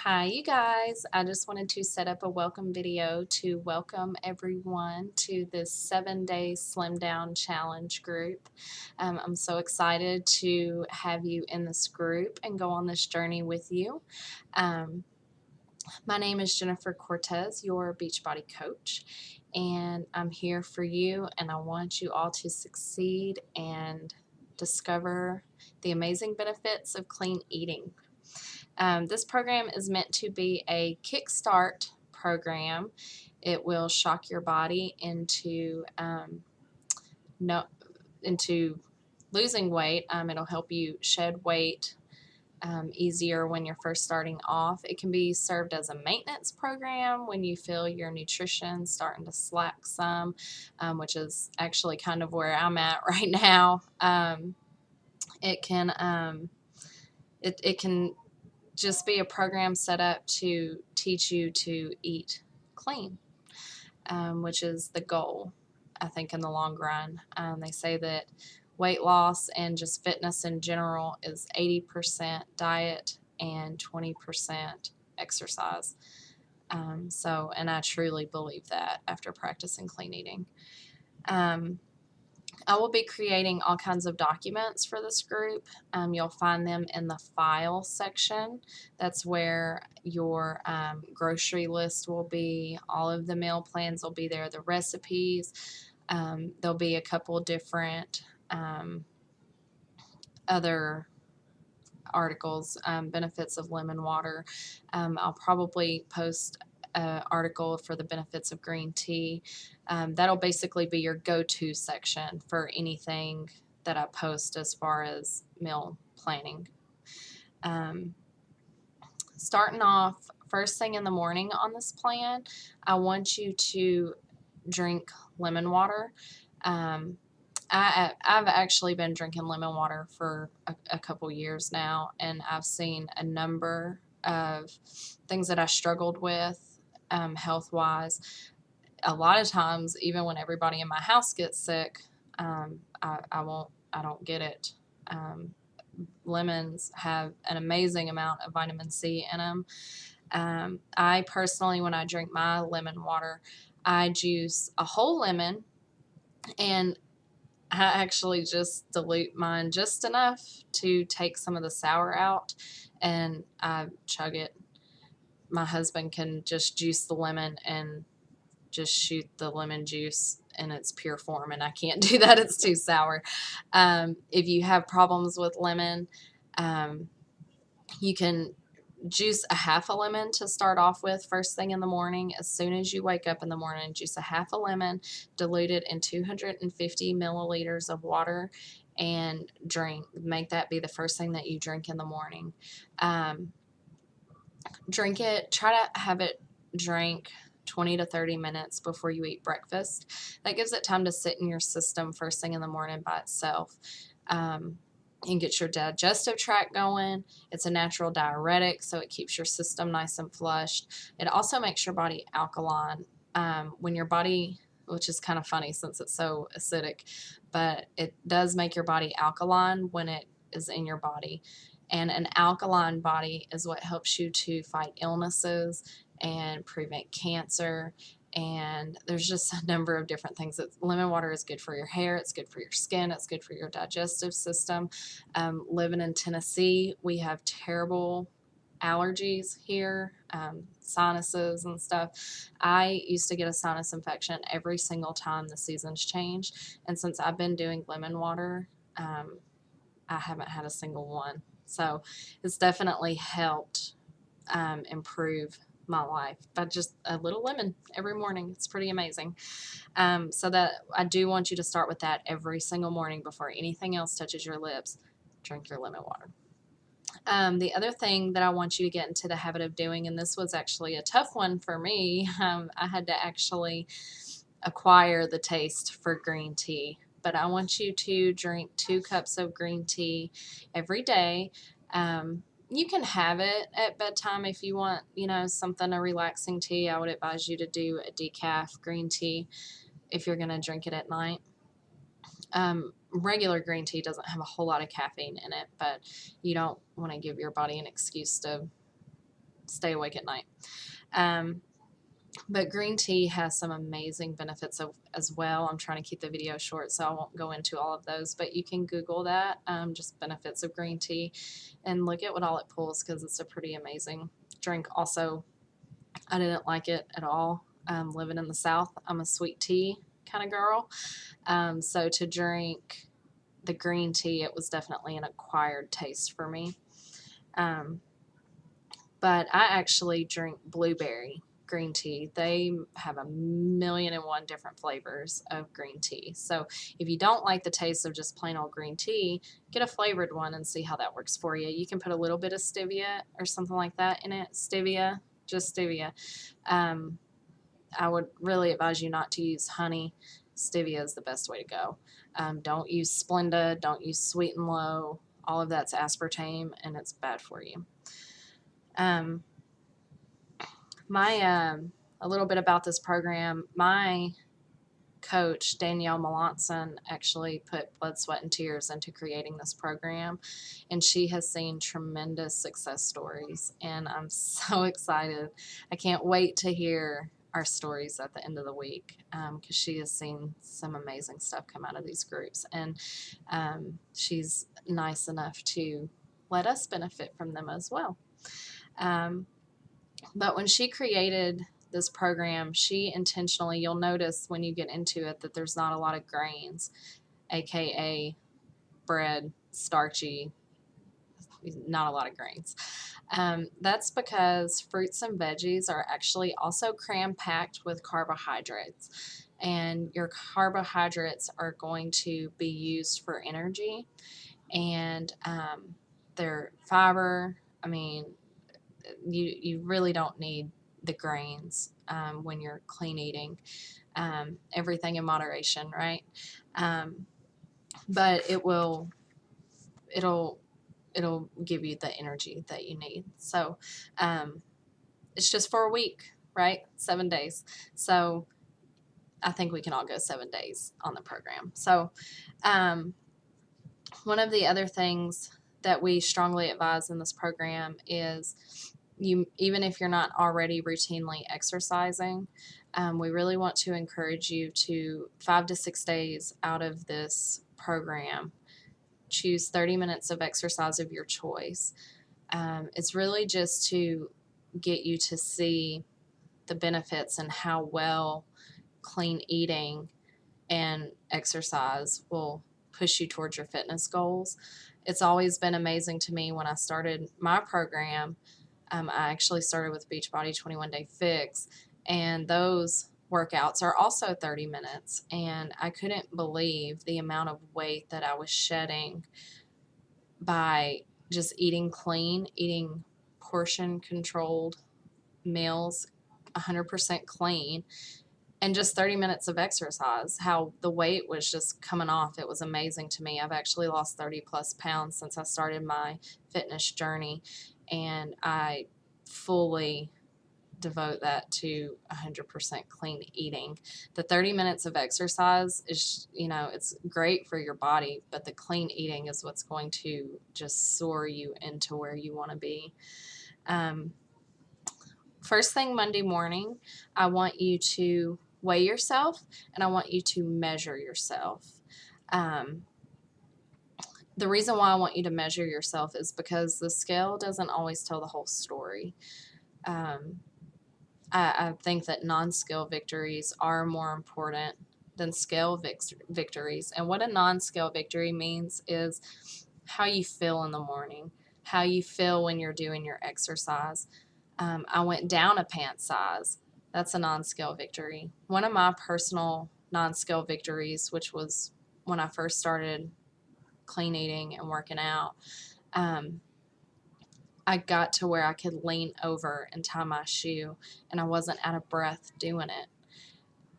Hi, you guys. I just wanted to set up a welcome video to welcome everyone to this 7-day Slim Down Challenge group. I'm so excited to have you in this group and go on this journey with you. Um, my name is Jennifer Cortez, your Beachbody coach, and I'm here for you, and I want you all to succeed and discover the amazing benefits of clean eating. This program is meant to be a kickstart program. It will shock your body no, into losing weight. It'll help you shed weight easier when you're first starting off. It can be served as a maintenance program when you feel your nutrition starting to slack some, which is actually kind of where I'm at right now. It can it can just be a program set up to teach you to eat clean, which is the goal, I think, in the long run. They say that weight loss and just fitness in general is 80% diet and 20% exercise. And I truly believe that after practicing clean eating. I will be creating all kinds of documents for this group. You'll find them in the file section. That's where your grocery list will be. All of the meal plans will be there, the recipes. There'll be a couple different other articles, benefits of lemon water. I'll probably post an article for the benefits of green tea. That'll basically be your go-to section for anything that I post as far as meal planning. Starting off first thing in the morning on this plan, I want you to drink lemon water. I've actually been drinking lemon water for a couple years now, and I've seen a number of things that I struggled with health-wise. A lot of times, even when everybody in my house gets sick, I don't get it. Lemons have an amazing amount of vitamin C in them. I personally, when I drink my lemon water, I juice a whole lemon, and I actually just dilute mine just enough to take some of the sour out, and I chug it. My husband can just juice the lemon and just shoot the lemon juice in its pure form, and I can't do that. It's too sour. If you have problems with lemon, you can juice a half a lemon to start off with first thing in the morning. As soon as you wake up in the morning, juice a half a lemon, dilute it in 250 milliliters of water, and drink. Make that be the first thing that you drink in the morning. Drink it, try to have it drank 20 to 30 minutes before you eat breakfast. That gives it time to sit in your system first thing in the morning by itself. And get your digestive tract going. It's a natural diuretic, so it keeps your system nice and flushed. It also makes your body alkaline. When your body, which is kind of funny since it's so acidic, but it does make your body alkaline when it is in your body. And an alkaline body is what helps you to fight illnesses and prevent cancer. And there's just a number of different things. Lemon water is good for your hair, it's good for your skin, it's good for your digestive system. Living in Tennessee, we have terrible allergies here, sinuses and stuff. I used to get a sinus infection every single time the seasons changed. And since I've been doing lemon water, I haven't had a single one. So it's definitely helped improve my life by just a little lemon every morning. It's pretty amazing. So that I do want you to start with that every single morning before anything else touches your lips. Drink your lemon water. The other thing that I want you to get into the habit of doing, and this was actually a tough one for me, I had to actually acquire the taste for green tea. But I want you to drink 2 cups of green tea every day. You can have it at bedtime if you want, something, a relaxing tea. I would advise you to do a decaf green tea if you're going to drink it at night. Regular green tea doesn't have a whole lot of caffeine in it, but you don't want to give your body an excuse to stay awake at night. But green tea has some amazing benefits as well. I'm trying to keep the video short, so I won't go into all of those, but you can Google that, just benefits of green tea, and look at what all it pulls, because it's a pretty amazing drink. Also, I didn't like it at all. Living in the South, I'm a sweet tea kind of girl. So to drink the green tea, it was definitely an acquired taste for me. But I actually drink blueberry green tea. They have 1,000,001 different flavors of green tea. So if you don't like the taste of just plain old green tea, get a flavored one and see how that works for you. You can put a little bit of stevia or something like that in it. Stevia, just stevia. I would really advise you not to use honey. Stevia is the best way to go. Don't use Splenda. Don't use Sweet and Low. All of that's aspartame, and it's bad for you. A little bit about this program. My coach, Danielle Melanson, actually put blood, sweat, and tears into creating this program, and she has seen tremendous success stories, and I'm so excited. I can't wait to hear our stories at the end of the week, because she has seen some amazing stuff come out of these groups, and she's nice enough to let us benefit from them as well. But when she created this program, she intentionally, you'll notice when you get into it that there's not a lot of grains, aka bread, starchy, not a lot of grains. That's because fruits and veggies are actually also cram-packed with carbohydrates, and your carbohydrates are going to be used for energy, and they're fiber. I mean, you really don't need the grains when you're clean eating. Everything in moderation, right? But it'll give you the energy that you need. So it's just for a week, right? 7 days. So I think we can all go 7 days on the program. So one of the other things that we strongly advise in this program is even if you're not already routinely exercising, we really want to encourage you to 5 to 6 days out of this program, choose 30 minutes of exercise of your choice. It's really just to get you to see the benefits and how well clean eating and exercise will push you towards your fitness goals. It's always been amazing to me when I started my program. I actually started with Beachbody 21 Day Fix, and those workouts are also 30 minutes, and I couldn't believe the amount of weight that I was shedding by just eating clean, eating portion controlled meals, 100% clean, and just 30 minutes of exercise. How the weight was just coming off. It was amazing to me. I've actually lost 30 plus pounds since I started my fitness journey, and I fully devote that to 100% clean eating. The 30 minutes of exercise is, it's great for your body, but the clean eating is what's going to just soar you into where you want to be. First thing Monday morning, I want you to weigh yourself, and I want you to measure yourself. The reason why I want you to measure yourself is because the scale doesn't always tell the whole story. I think that non-scale victories are more important than scale victories. And what a non-scale victory means is how you feel in the morning, how you feel when you're doing your exercise. I went down a pant size. That's a non-scale victory. One of my personal non-scale victories, which was when I first started clean eating and working out, I got to where I could lean over and tie my shoe, and I wasn't out of breath doing it.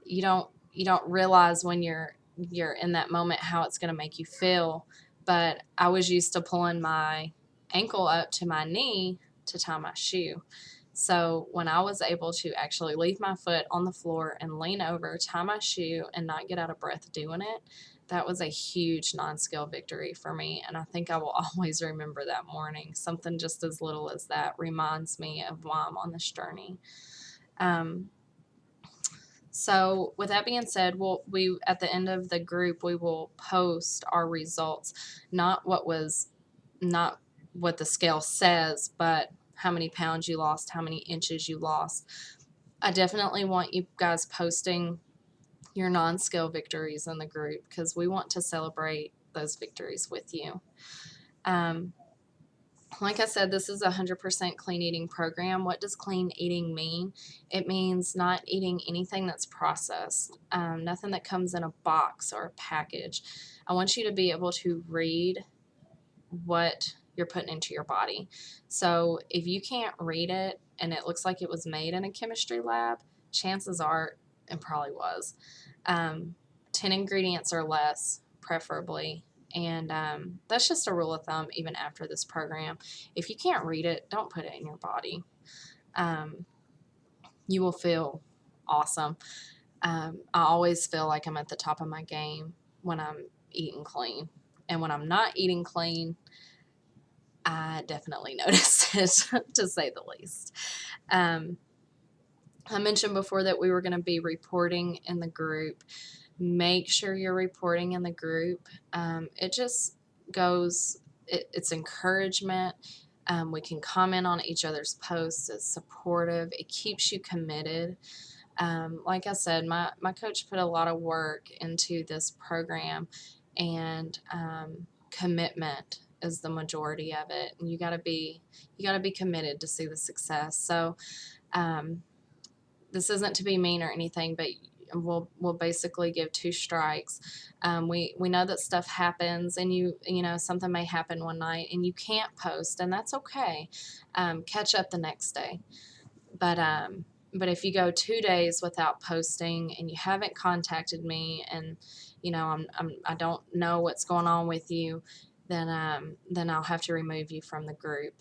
You don't realize when you're in that moment how it's going to make you feel, but I was used to pulling my ankle up to my knee to tie my shoe. So when I was able to actually leave my foot on the floor and lean over, tie my shoe, and not get out of breath doing it, That was a huge non-scale victory for me, and I think I will always remember that morning. Something just as little as that reminds me of why I'm on this journey. Um, so with that being said, we at the end of the group we will post our results, not not what the scale says, but how many pounds you lost, how many inches you lost. I definitely want you guys posting your non-scale victories in the group because we want to celebrate those victories with you. Like I said, this is a 100% clean eating program. What does clean eating mean? It means not eating anything that's processed, nothing that comes in a box or a package. I want you to be able to read what you're putting into your body. So if you can't read it and it looks like it was made in a chemistry lab, chances are it probably was. 10 ingredients or less, preferably. And that's just a rule of thumb, even after this program. If you can't read it, don't put it in your body. You will feel awesome. I always feel like I'm at the top of my game when I'm eating clean. And when I'm not eating clean, I definitely notice it, to say the least. I mentioned before that we were going to be reporting in the group. Make sure you're reporting in the group. It just goes, it's encouragement. We can comment on each other's posts. It's supportive. It keeps you committed. Like I said, my coach put a lot of work into this program, and commitment is the majority of it. And you got to be committed to see the success. So this isn't to be mean or anything, but we'll basically give 2 strikes. We know that stuff happens, and you know something may happen one night and you can't post, and that's okay. Catch up the next day. But if you go 2 days without posting and you haven't contacted me, and I don't know what's going on with you, then I'll have to remove you from the group.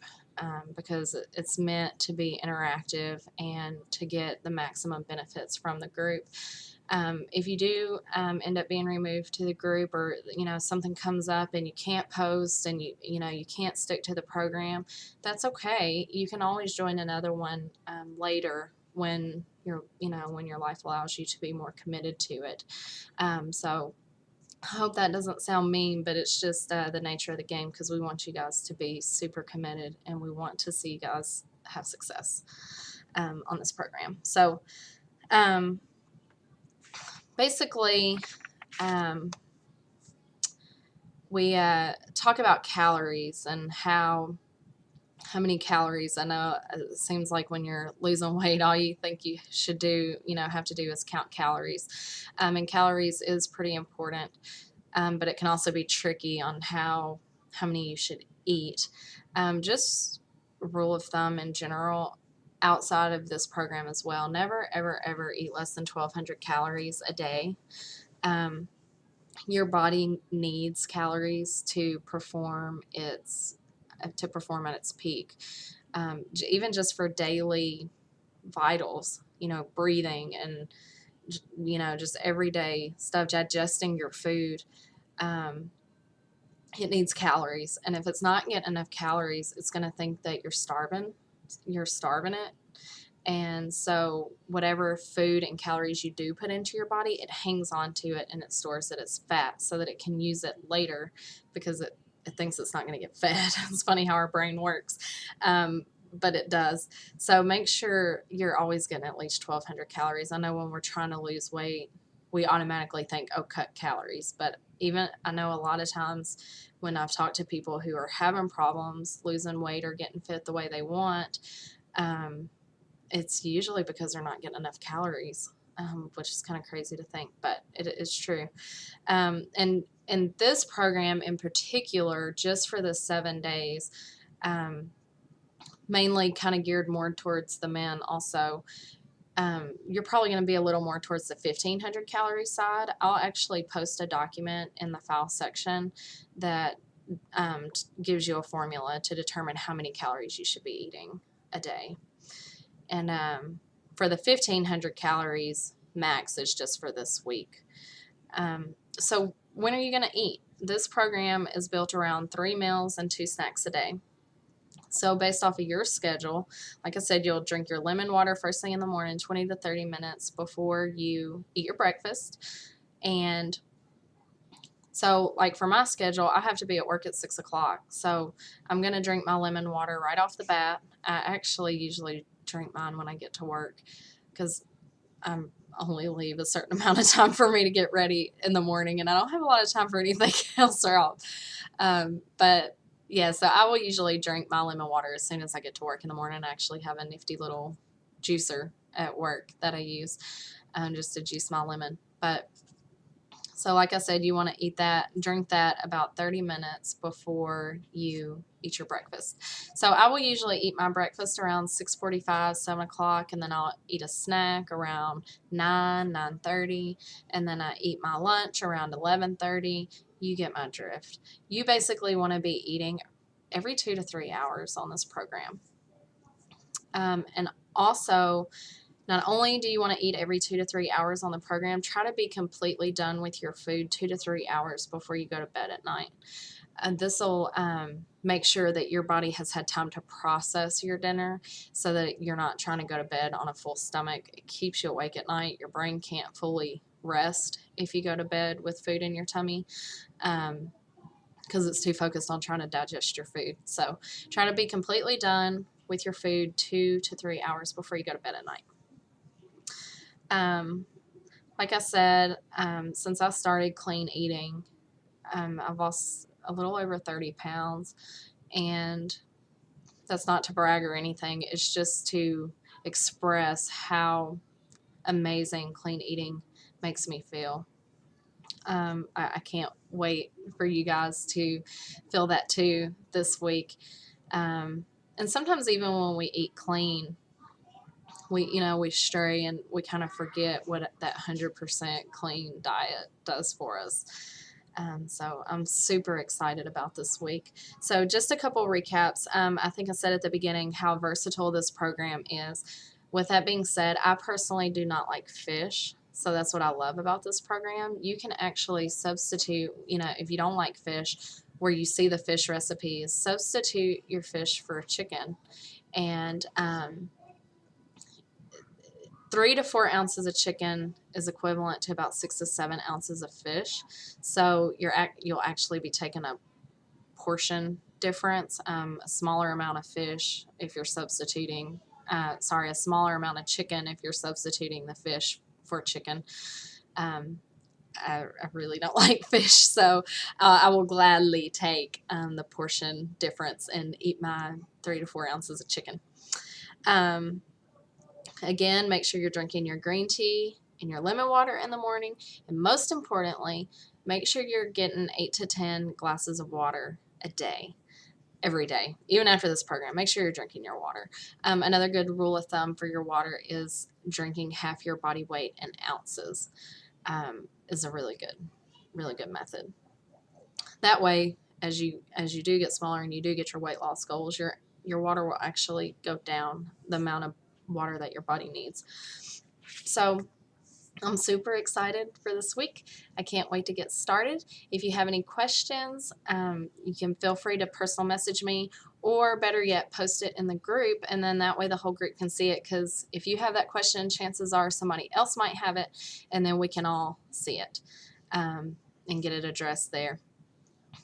Because it's meant to be interactive and to get the maximum benefits from the group. If you do end up being removed to the group, or something comes up and you can't post, and you can't stick to the program, that's okay. You can always join another one later when when your life allows you to be more committed to it. So I hope that doesn't sound mean, but it's just the nature of the game, because we want you guys to be super committed, and we want to see you guys have success on this program. So basically, we talk about calories and how many calories. I know it seems like when you're losing weight, all you think you should do, have to do is count calories. And calories is pretty important, but it can also be tricky on how many you should eat. Just rule of thumb in general, outside of this program as well, never, ever, ever eat less than 1,200 calories a day. Your body needs calories to perform at its peak. Even just for daily vitals, breathing and just everyday stuff, digesting your food. It needs calories, and if it's not getting enough calories, it's going to think that you're starving it. And so whatever food and calories you do put into your body, it hangs on to it and it stores it as fat so that it can use it later, because it thinks it's not going to get fed. It's funny how our brain works, but it does. So make sure you're always getting at least 1,200 calories. I know when we're trying to lose weight, we automatically think, oh, cut calories. But even I know a lot of times when I've talked to people who are having problems losing weight or getting fit the way they want, it's usually because they're not getting enough calories, which is kind of crazy to think, but it is true. And in this program in particular, just for the 7 days, mainly kind of geared more towards the men also, you're probably going to be a little more towards the 1,500 calorie side. I'll actually post a document in the file section that gives you a formula to determine how many calories you should be eating a day. And for the 1,500 calories max is just for this week. So when are you going to eat? This program is built around 3 meals and 2 snacks a day. So based off of your schedule, like I said, you'll drink your lemon water first thing in the morning, 20 to 30 minutes before you eat your breakfast. And so like for my schedule, I have to be at work at 6 o'clock. So I'm going to drink my lemon water right off the bat. I actually usually drink mine when I get to work because I'm only leave a certain amount of time for me to get ready in the morning, and I don't have a lot of time for anything else or else. But yeah, so I will usually drink my lemon water as soon as I get to work in the morning. I actually have a nifty little juicer at work that I use just to juice my lemon. But so like I said, you want to drink that about 30 minutes before you eat your breakfast. So I will usually eat my breakfast around 6:45, 7 o'clock, and then I'll eat a snack around 9, 9:30, and then I eat my lunch around 11:30. You get my drift. You basically want to be eating every 2 to 3 hours on this program. And also, not only do you want to eat every 2 to 3 hours on the program, try to be completely done with your food 2 to 3 hours before you go to bed at night. And this will make sure that your body has had time to process your dinner so that you're not trying to go to bed on a full stomach. It keeps you awake at night. Your brain can't fully rest if you go to bed with food in your tummy because it's too focused on trying to digest your food. So try to be completely done with your food 2 to 3 hours before you go to bed at night. Like I said, since I started clean eating, I've lost a little over 30 pounds, and that's not to brag or anything. It's just to express how amazing clean eating makes me feel. I can't wait for you guys to feel that too this week. And sometimes even when we eat clean, we stray and we kind of forget what that 100% clean diet does for us. So I'm super excited about this week. So just a couple recaps. I think I said at the beginning how versatile this program is. With that being said, I personally do not like fish. So that's what I love about this program. You can actually substitute, if you don't like fish, where you see the fish recipes, substitute your fish for chicken. And 3 to 4 ounces of chicken is equivalent to about 6 to 7 ounces of fish. So you'll actually be taking a portion difference, a smaller amount of fish if you're substituting, a smaller amount of chicken if you're substituting the fish for chicken. I really don't like fish, so I will gladly take the portion difference and eat my 3 to 4 ounces of chicken. Again, make sure you're drinking your green tea and your lemon water in the morning. And most importantly, make sure you're getting 8 to 10 glasses of water a day, every day, even after this program. Make sure you're drinking your water. Another good rule of thumb for your water is drinking half your body weight in ounces is a really good method. That way, as you do get smaller and you do get your weight loss goals, your water will actually go down the amount of water that your body needs. So I'm super excited for this week. I can't wait to get started. If you have any questions, you can feel free to personal message me, or better yet, post it in the group, and then that way the whole group can see it, because if you have that question, chances are somebody else might have it, and then we can all see it and get it addressed there.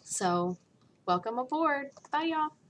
So welcome aboard. Bye, y'all.